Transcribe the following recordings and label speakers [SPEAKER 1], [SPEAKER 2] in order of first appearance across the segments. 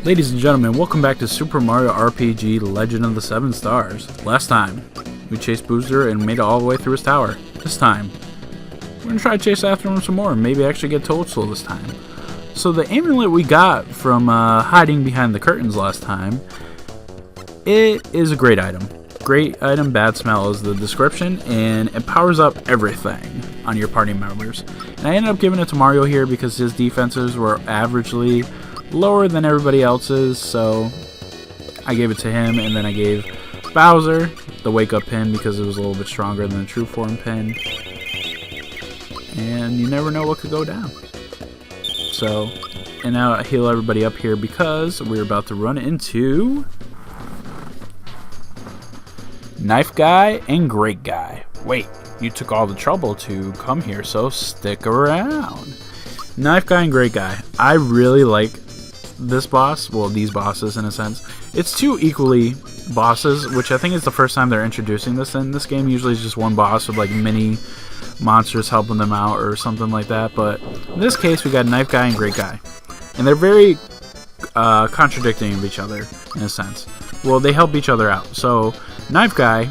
[SPEAKER 1] Ladies and gentlemen, welcome back to Super Mario RPG Legend of the Seven Stars. Last time, we chased Booster and made it all the way through his tower. This time, we're going to try to chase after him some more and maybe actually get Toadstool this time. So the amulet we got from hiding behind the curtains last time, it is a great item. Great item, bad smell is the description, and it powers up everything on your party members. And I ended up giving it to Mario here because his defenses were averagely lower than everybody else's, so I gave it to him, and then I gave Bowser the wake up pin because it was a little bit stronger than the true form pin, and you never know what could go down. So, and now I heal everybody up here because we're about to run into Knife Guy and Grate Guy. Wait, you took all the trouble to come here, so stick around. Knife Guy and Grate Guy. I really like this boss, well, these bosses in a sense. It's two equally bosses, which I think is the first time they're introducing this in this game. Usually it's just one boss with like mini monsters helping them out or something like that, but in this case we got Knife Guy and Grate Guy, and they're very contradicting of each other in a sense. Well, they help each other out. So Knife Guy,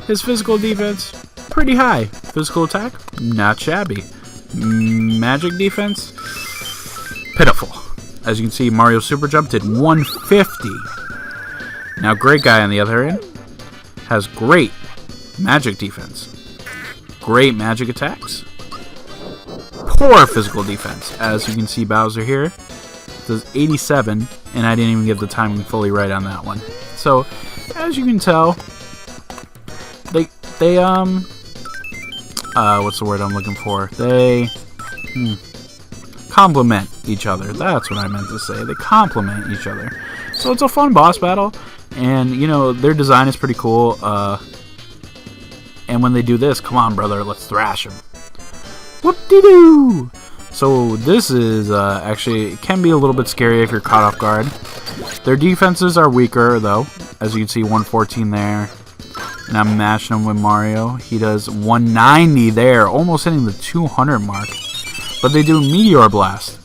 [SPEAKER 1] his physical defense pretty high, physical attack not shabby, magic defense pitiful. As you can see, Mario Super Jump did 150. Now, Grate Guy, on the other hand, has great magic defense, great magic attacks, poor physical defense. As you can see, Bowser here does 87, and I didn't even get the timing fully right on that one. So, as you can tell, they what's the word I'm looking for? They complement each other. That's what I meant to say. They complement each other. So it's a fun boss battle, and you know, their design is pretty cool. And when they do this, come on, brother, let's thrash them. Whoop-de-doo! So this is actually, it can be a little bit scary if you're caught off guard. Their defenses are weaker, though. As you can see, 114 there. And I'm matching him with Mario. He does 190 there, almost hitting the 200 mark. But they do Meteor Blast.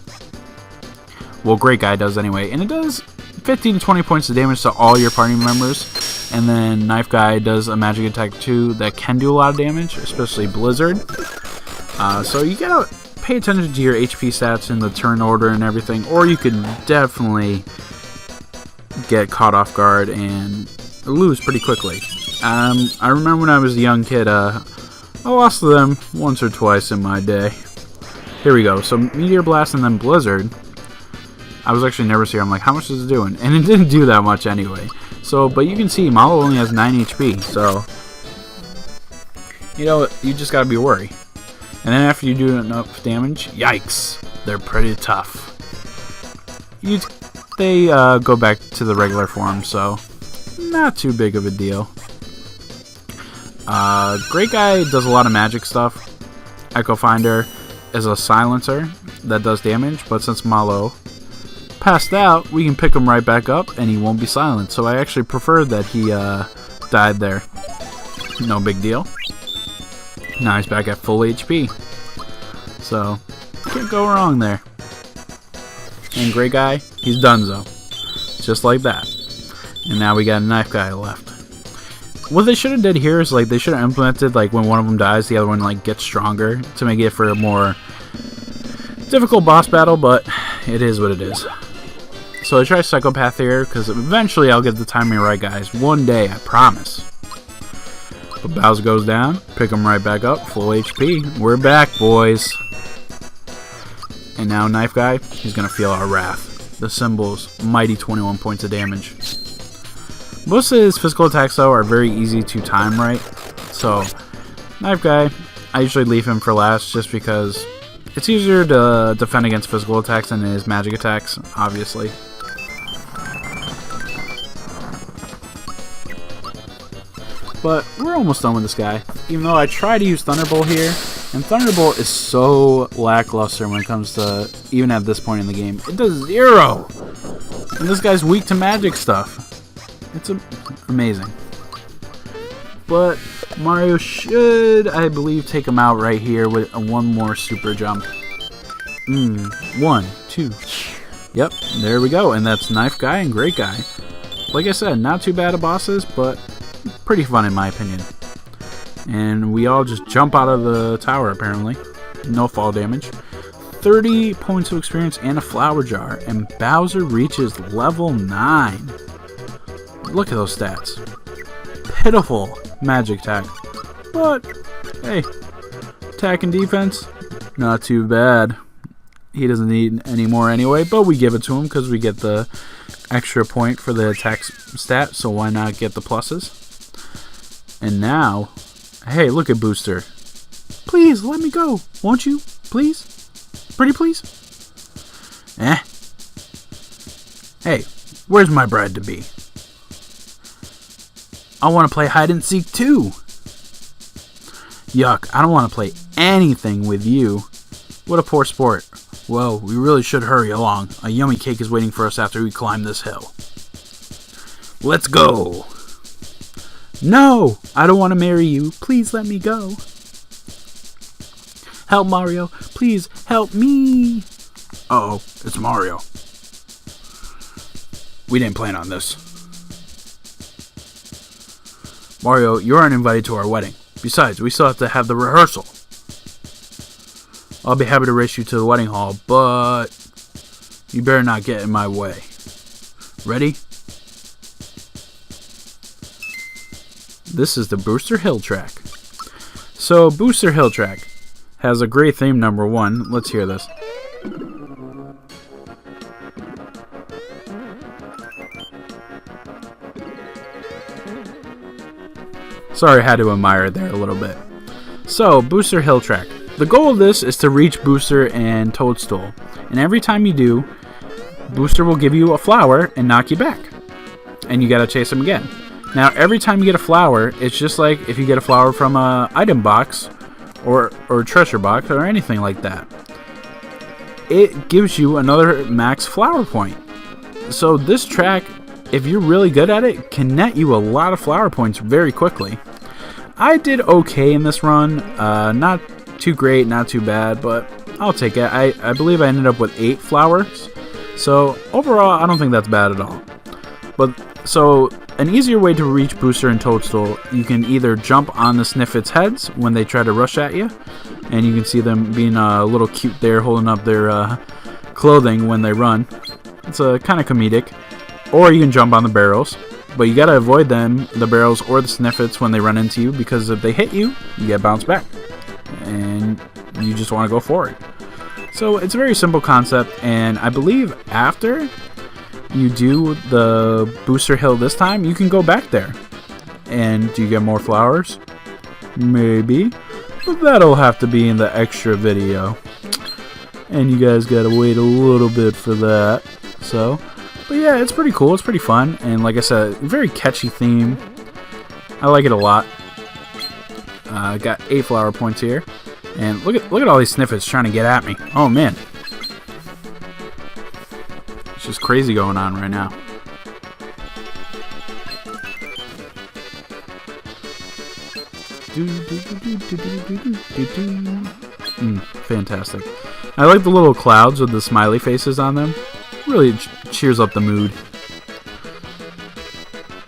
[SPEAKER 1] Well, Grate Guy does anyway. And it does 15 to 20 points of damage to all your party members. And then Knife Guy does a magic attack too that can do a lot of damage, especially Blizzard. So you gotta pay attention to your HP stats in the turn order and everything, or you could definitely get caught off guard and lose pretty quickly. I remember when I was a young kid, I lost to them once or twice in my day. Here we go. So Meteor Blast and then Blizzard. I was actually nervous here. I'm like, how much is it doing? And it didn't do that much anyway. So, but you can see Malo only has 9 HP. So, you know, you just gotta be worried. And then after you do enough damage, yikes, they're pretty tough. They go back to the regular form, so not too big of a deal. Grate Guy does a lot of magic stuff. Echo Finder is a silencer that does damage, but since Malo passed out, we can pick him right back up and he won't be silent. So I actually prefer that he died there. No big deal. Now he's back at full HP. So, can't go wrong there. And Grate Guy, he's donezo. Just like that. And now we got a Knife Guy left. What they should have did here is like they should have implemented like when one of them dies, the other one like gets stronger to make it for a more difficult boss battle, but it is what it is. So I try Psychopath here because eventually I'll get the timing right, guys. One day, I promise. But Bowser goes down, pick him right back up, full HP. We're back, boys. And now Knife Guy, he's gonna feel our wrath. The symbols, mighty 21 points of damage. Most of his physical attacks, though, are very easy to time right. So, Knife Guy, I usually leave him for last just because it's easier to defend against physical attacks than his magic attacks, obviously. But we're almost done with this guy. Even though I try to use Thunderbolt here, and Thunderbolt is so lackluster when it comes to, even at this point in the game, it does 0! And this guy's weak to magic stuff. It's amazing. But Mario should, I believe, take him out right here with one more super jump. 1, 2, Yep, there we go. And that's Knife Guy and Great Guy. Like I said, not too bad of bosses, but pretty fun in my opinion. And we all just jump out of the tower apparently. No fall damage. 30 points of experience and a flower jar. And Bowser reaches level 9. Look at those stats. Pitiful magic attack. But, hey, attack and defense, not too bad. He doesn't need any more anyway, but we give it to him because we get the extra point for the attack stat, so why not get the pluses? And now, hey, look at Booster. Please, let me go, won't you? Please? Pretty please? Hey, where's my bride to be? I want to play hide and seek too. Yuck, I don't want to play anything with you. What a poor sport. Well, we really should hurry along. A yummy cake is waiting for us after we climb this hill. Let's go. No, I don't want to marry you. Please let me go. Help, Mario. Please help me. Uh-oh, it's Mario. We didn't plan on this. Mario, you aren't invited to our wedding. Besides, we still have to have the rehearsal. I'll be happy to race you to the wedding hall, but you better not get in my way. Ready? This is the Booster Hill track. So, Booster Hill track has a great theme, number one. Let's hear this. Sorry, I had to admire it there a little bit. So, Booster Hill track. The goal of this is to reach Booster and Toadstool. And every time you do, Booster will give you a flower and knock you back. And you gotta chase him again. Now, every time you get a flower, it's just like if you get a flower from a item box or treasure box or anything like that. It gives you another max flower point. So this track, if you're really good at it, can net you a lot of flower points very quickly. I did okay in this run. Not too great, not too bad, but I'll take it. I believe I ended up with 8 flowers. So overall, I don't think that's bad at all. But so an easier way to reach Booster and Toadstool, you can either jump on the Sniffet's heads when they try to rush at you, and you can see them being a little cute there, holding up their clothing when they run. It's kind of comedic. Or you can jump on the barrels, but you gotta avoid them, the barrels or the Sniffets, when they run into you, because if they hit you, you get bounced back, and you just want to go forward. So it's a very simple concept, and I believe after you do the Booster Hill this time, you can go back there. And do you get more flowers? Maybe. But that'll have to be in the extra video. And you guys gotta wait a little bit for that. So, but yeah, it's pretty cool. It's pretty fun. And like I said, very catchy theme. I like it a lot. I got 8 flower points here. And look at all these Sniffets trying to get at me. Oh man. It's just crazy going on right now. Fantastic. I like the little clouds with the smiley faces on them. Really cheers up the mood.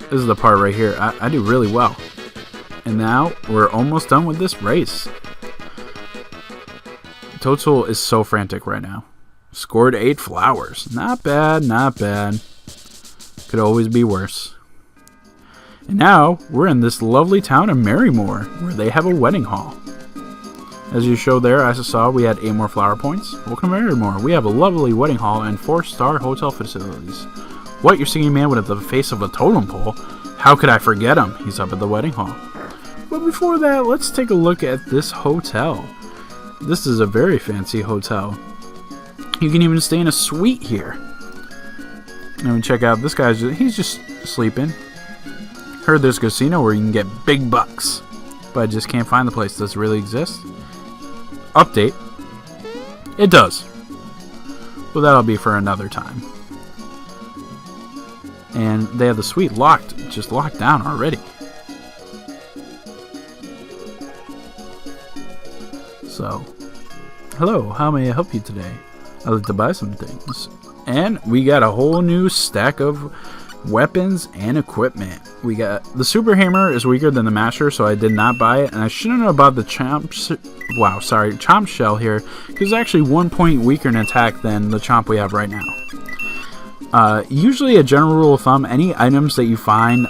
[SPEAKER 1] This is the part right here. I do really well. And now we're almost done with this race. Toadstool is so frantic right now. Scored 8 flowers. Not bad, not bad. Could always be worse. And now, we're in this lovely town of Marrymore, where they have a wedding hall. As you showed there, as I saw, we had 8 more flower points. Welcome to Marrymore. We have a lovely wedding hall and 4-star hotel facilities. What, you're singing man with the face of a totem pole? How could I forget him? He's up at the wedding hall. But before that, let's take a look at this hotel. This is a very fancy hotel. You can even stay in a suite here. And we check out this guy's. He's just sleeping. Heard there's a casino where you can get big bucks, but I just can't find the place. Does it really exist? Update. It does. Well, that'll be for another time. And they have the suite locked, just locked down already. So, hello. How may I help you today? I'd like to buy some things. And we got a whole new stack of weapons and equipment. We got the super hammer is weaker than the masher, so I did not buy it, and I shouldn't know about the chomp shell here, because it's actually 1 point weaker in attack than the chomp we have right now. Usually a general rule of thumb, any items that you find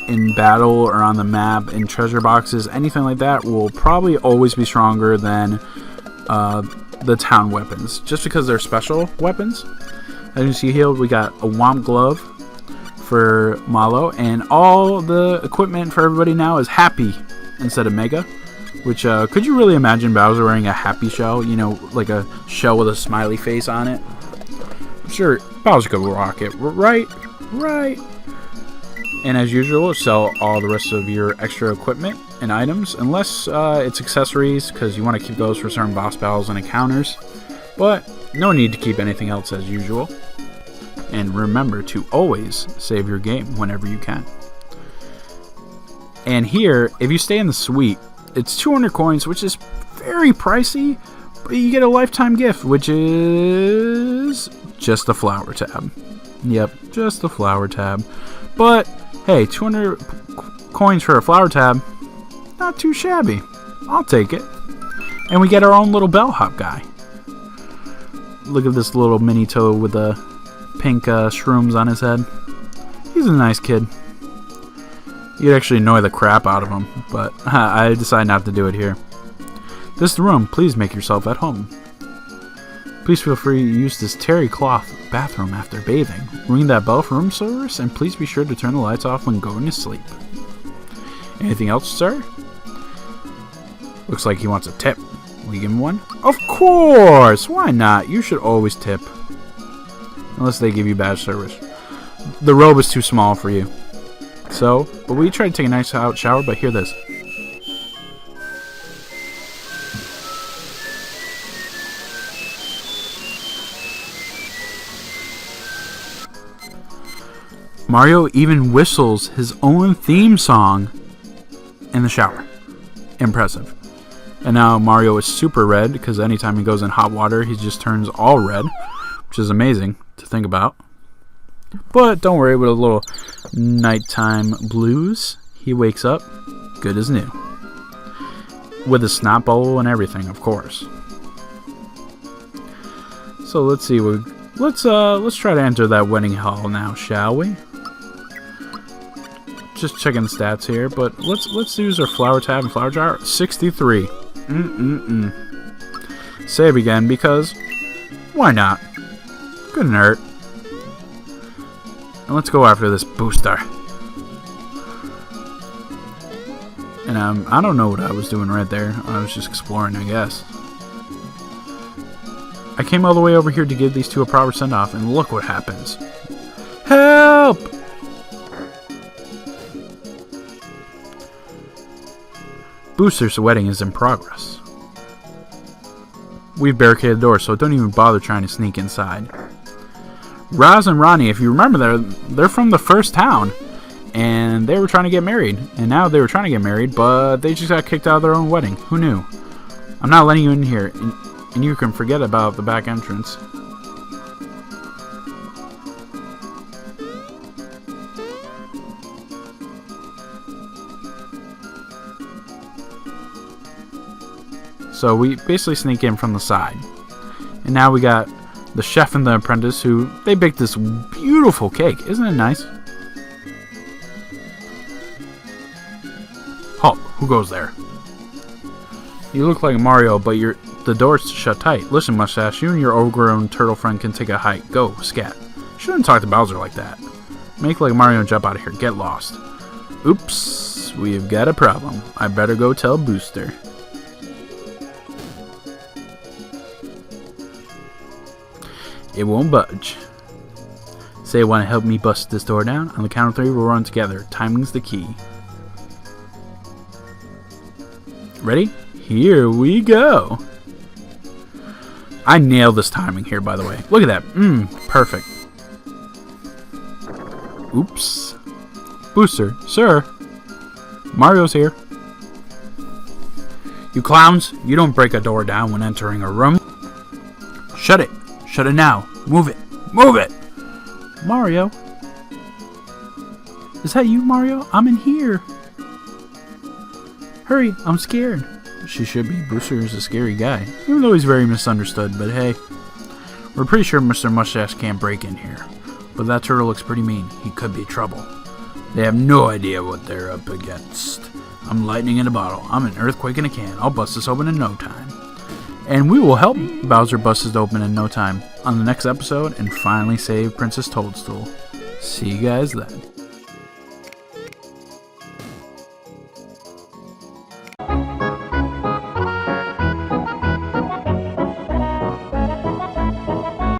[SPEAKER 1] in battle or on the map, in treasure boxes, anything like that, will probably always be stronger than the town weapons, just because they're special weapons. As you see here, we got a Womp Glove for Malo, and all the equipment for everybody now is Happy instead of Mega, which, could you really imagine Bowser wearing a Happy shell? You know, like a shell with a smiley face on it? I'm sure Bowser could rock it, right? Right. And as usual, sell all the rest of your extra equipment and items, unless it's accessories, because you want to keep those for certain boss battles and encounters. But no need to keep anything else as usual. And remember to always save your game whenever you can. And here, if you stay in the suite, it's 200 coins, which is very pricey, but you get a lifetime gift, which is just the flower tab. Yep, just the flower tab. But hey, 200 coins for a flower tab, not too shabby. I'll take it. And we get our own little bellhop guy. Look at this little mini toad with the pink shrooms on his head. He's a nice kid. You'd actually annoy the crap out of him, but I decided not to do it here. This is the room. Please make yourself at home. Please feel free to use this terry cloth bathroom after bathing. Ring that bell for room service, and please be sure to turn the lights off when going to sleep. Anything else, sir? Looks like he wants a tip. Will you give him one? Of course! Why not? You should always tip. Unless they give you bad service. The robe is too small for you. So, but we try to take a nice hot shower, but hear this. Mario even whistles his own theme song in the shower. Impressive. And now Mario is super red, because anytime he goes in hot water, he just turns all red, which is amazing to think about. But don't worry, with a little nighttime blues, he wakes up good as new. With a snot bowl and everything, of course. So let's see, let's try to enter that wedding hall now, shall we? Just checking the stats here, but let's use our flower tab and flower jar. 63. Save again, because why not? Couldn't hurt. And let's go after this booster. And I don't know what I was doing right there. I was just exploring, I guess. I came all the way over here to give these two a proper send-off, and look what happens. Help! Booster's wedding is in progress. We've barricaded the door, so don't even bother trying to sneak inside. Roz and Ronnie, if you remember, they're from the first town, and they were trying to get married. And now they were trying to get married, but they just got kicked out of their own wedding. Who knew? I'm not letting you in here, and you can forget about the back entrance. So we basically sneak in from the side. And now we got the chef and the apprentice, who they baked this beautiful cake. Isn't it nice? Halt, who goes there? You look like Mario, but the door's shut tight. Listen, Mustache, you and your overgrown turtle friend can take a hike. Go, scat. Shouldn't talk to Bowser like that. Make like Mario and jump out of here. Get lost. Oops, we've got a problem. I better go tell Booster. It won't budge. Say, want to help me bust this door down? On the count of 3, we'll run together. Timing's the key. Ready? Here we go. I nailed this timing here, by the way. Look at that. Perfect. Oops. Booster, sir. Mario's here. You clowns, you don't break a door down when entering a room. Shut it. Shut it now. Move it. Move it! Mario? Is that you, Mario? I'm in here. Hurry, I'm scared. She should be. Brewster is a scary guy, even though he's very misunderstood, but hey. We're pretty sure Mr. Mustache can't break in here. But that turtle looks pretty mean. He could be trouble. They have no idea what they're up against. I'm lightning in a bottle. I'm an earthquake in a can. I'll bust this open in no time. And we will help Bowser bust this open in no time on the next episode and finally save Princess Toadstool. See you guys then.